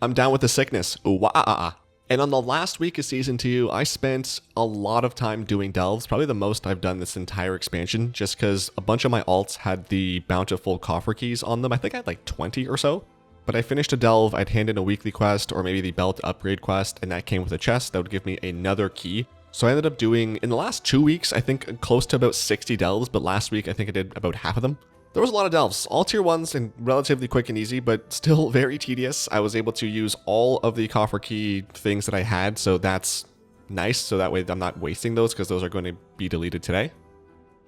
I'm down with the sickness. Ooh, wah, ah, ah. And on the last week of Season 2, I spent a lot of time doing delves, probably the most I've done this entire expansion, just because a bunch of my alts had the bountiful coffer keys on them. I think I had like 20 or so. But I finished a delve, I'd hand in a weekly quest, or maybe the belt upgrade quest, and that came with a chest that would give me another key. So I ended up doing, in the last 2 weeks, I think close to about 60 delves, but last week I think I did about half of them. There was a lot of delves, all tier 1s and relatively quick and easy, but still very tedious. I was able to use all of the coffer key things that I had, so that's nice. So that way I'm not wasting those because those are going to be deleted today.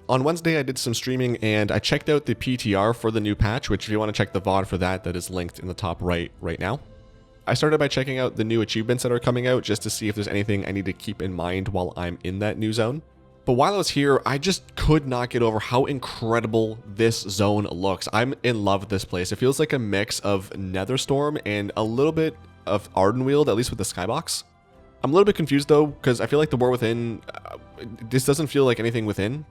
On Wednesday, I did some streaming and I checked out the PTR for the new patch, which if you want to check the VOD for that is linked in the top right now. I started by checking out the new achievements that are coming out just to see if there's anything I need to keep in mind while I'm in that new zone. But while I was here, I just could not get over how incredible this zone looks. I'm in love with this place. It feels like a mix of Netherstorm and a little bit of Ardenweald, at least with the skybox. I'm a little bit confused though, because I feel like the War Within, this doesn't feel like anything within.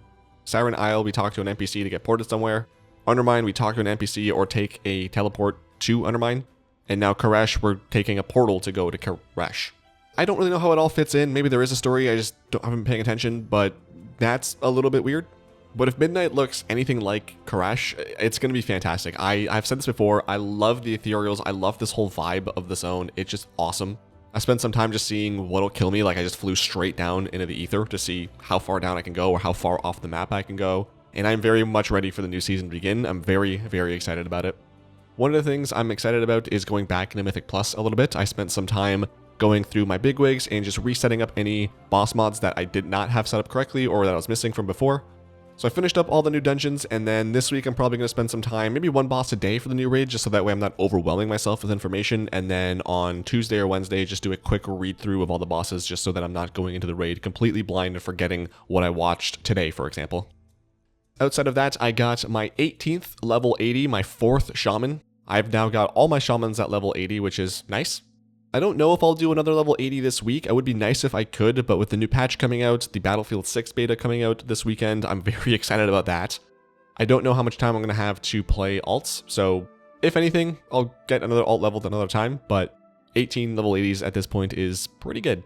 Siren Isle, we talk to an NPC to get ported somewhere. Undermine, we talk to an NPC or take a teleport to Undermine. And now Koresh, we're taking a portal to go to Koresh. I don't really know how it all fits in. Maybe there is a story, I just haven't been paying attention, but that's a little bit weird. But if Midnight looks anything like Koresh, it's going to be fantastic. I've said this before, I love the ethereals, I love this whole vibe of the zone, it's just awesome. I spent some time just seeing what'll kill me, like I just flew straight down into the ether to see how far down I can go or how far off the map I can go. And I'm very much ready for the new season to begin. I'm very, very excited about it. One of the things I'm excited about is going back into Mythic Plus a little bit. I spent some time going through my bigwigs and just resetting up any boss mods that I did not have set up correctly or that I was missing from before. So I finished up all the new dungeons, and then this week I'm probably going to spend some time, maybe one boss a day for the new raid, just so that way I'm not overwhelming myself with information, and then on Tuesday or Wednesday just do a quick read through of all the bosses just so that I'm not going into the raid completely blind and forgetting what I watched today, for example. Outside of that, I got my 18th level 80, my 4th shaman. I've now got all my shamans at level 80, which is nice. I don't know if I'll do another level 80 this week. It would be nice if I could, but with the new patch coming out, the Battlefield 6 beta coming out this weekend, I'm very excited about that. I don't know how much time I'm going to have to play alts, so if anything, I'll get another alt leveled another time, but 18 level 80s at this point is pretty good.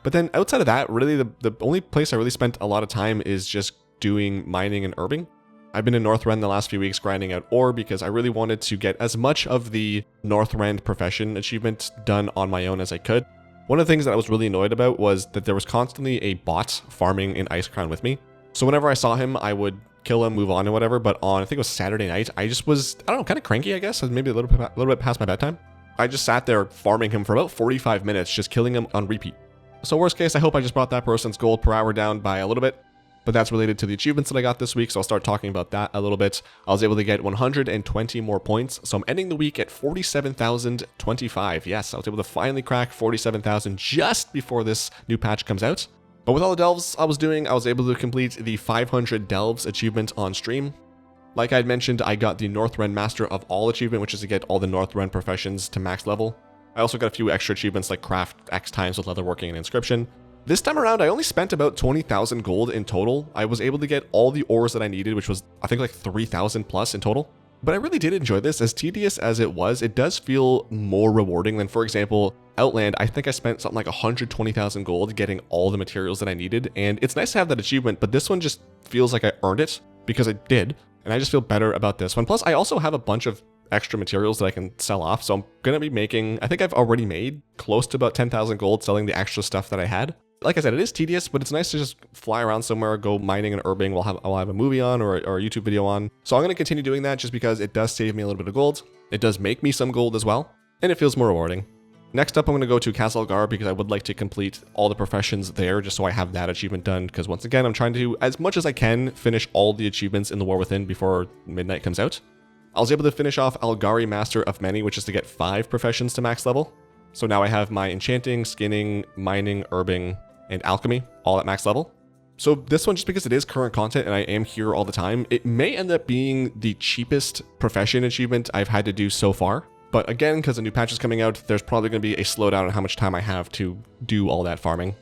But then outside of that, really the only place I really spent a lot of time is just doing mining and herbing. I've been in Northrend the last few weeks grinding out ore because I really wanted to get as much of the Northrend profession achievement done on my own as I could. One of the things that I was really annoyed about was that there was constantly a bot farming in Ice Crown with me. So whenever I saw him, I would kill him, move on and whatever, but on, I think it was Saturday night, I just was, I don't know, kind of cranky, I guess, maybe a little bit past my bedtime. I just sat there farming him for about 45 minutes, just killing him on repeat. So worst case, I hope I just brought that person's gold per hour down by a little bit. But that's related to the achievements that I got this week, so I'll start talking about that a little bit. I was able to get 120 more points, so I'm ending the week at 47,025. Yes, I was able to finally crack 47,000 just before this new patch comes out. But with all the delves I was doing, I was able to complete the 500 delves achievement on stream. Like I'd mentioned, I got the Northrend Master of All achievement, which is to get all the Northrend professions to max level. I also got a few extra achievements like craft X times with leatherworking and inscription. This time around, I only spent about 20,000 gold in total. I was able to get all the ores that I needed, which was, I think, like 3,000 plus in total. But I really did enjoy this. As tedious as it was, it does feel more rewarding than, for example, Outland. I think I spent something like 120,000 gold getting all the materials that I needed. And it's nice to have that achievement, but this one just feels like I earned it because I did. And I just feel better about this one. Plus, I also have a bunch of extra materials that I can sell off. So I'm going to be making, I think I've already made close to about 10,000 gold selling the extra stuff that I had. Like I said, it is tedious, but it's nice to just fly around somewhere, go mining and herbing while I'll have a movie on or a YouTube video on. So I'm going to continue doing that just because it does save me a little bit of gold. It does make me some gold as well, and it feels more rewarding. Next up, I'm going to go to Khaz Algar because I would like to complete all the professions there just so I have that achievement done. Because once again, I'm trying to, as much as I can, finish all the achievements in the War Within before midnight comes out. I was able to finish off Algari Master of Many, which is to get 5 professions to max level. So now I have my enchanting, skinning, mining, herbing, and alchemy all at max level. So this one, just because it is current content and I am here all the time, it may end up being the cheapest profession achievement I've had to do so far. But again, because the new patch is coming out, there's probably going to be a slowdown on how much time I have to do all that farming.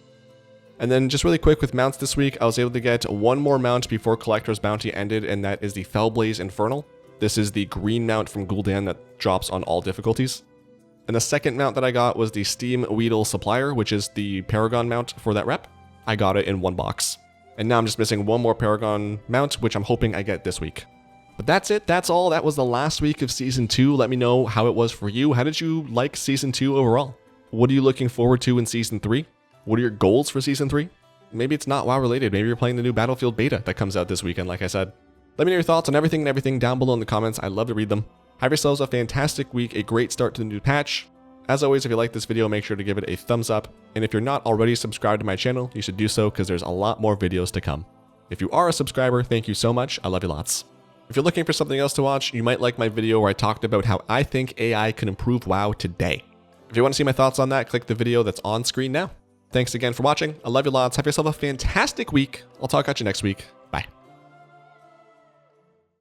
And then just really quick with mounts this week, I was able to get one more mount before Collector's Bounty ended, and that is the Fellblaze Infernal. This is the green mount from Gul'dan that drops on all difficulties. And the second mount that I got was the Steam Weedle Supplier, which is the Paragon mount for that rep. I got it in one box. And now I'm just missing one more Paragon mount, which I'm hoping I get this week. But that's it. That's all. That was the last week of Season 2. Let me know how it was for you. How did you like Season 2 overall? What are you looking forward to in Season 3? What are your goals for Season 3? Maybe it's not WoW related. Maybe you're playing the new Battlefield beta that comes out this weekend, like I said. Let me know your thoughts on everything down below in the comments. I'd love to read them. Have yourselves a fantastic week, a great start to the new patch. As always, if you like this video, make sure to give it a thumbs up. And if you're not already subscribed to my channel, you should do so because there's a lot more videos to come. If you are a subscriber, thank you so much. I love you lots. If you're looking for something else to watch, you might like my video where I talked about how I think AI can improve WoW today. If you want to see my thoughts on that, click the video that's on screen now. Thanks again for watching. I love you lots. Have yourself a fantastic week. I'll talk at you next week.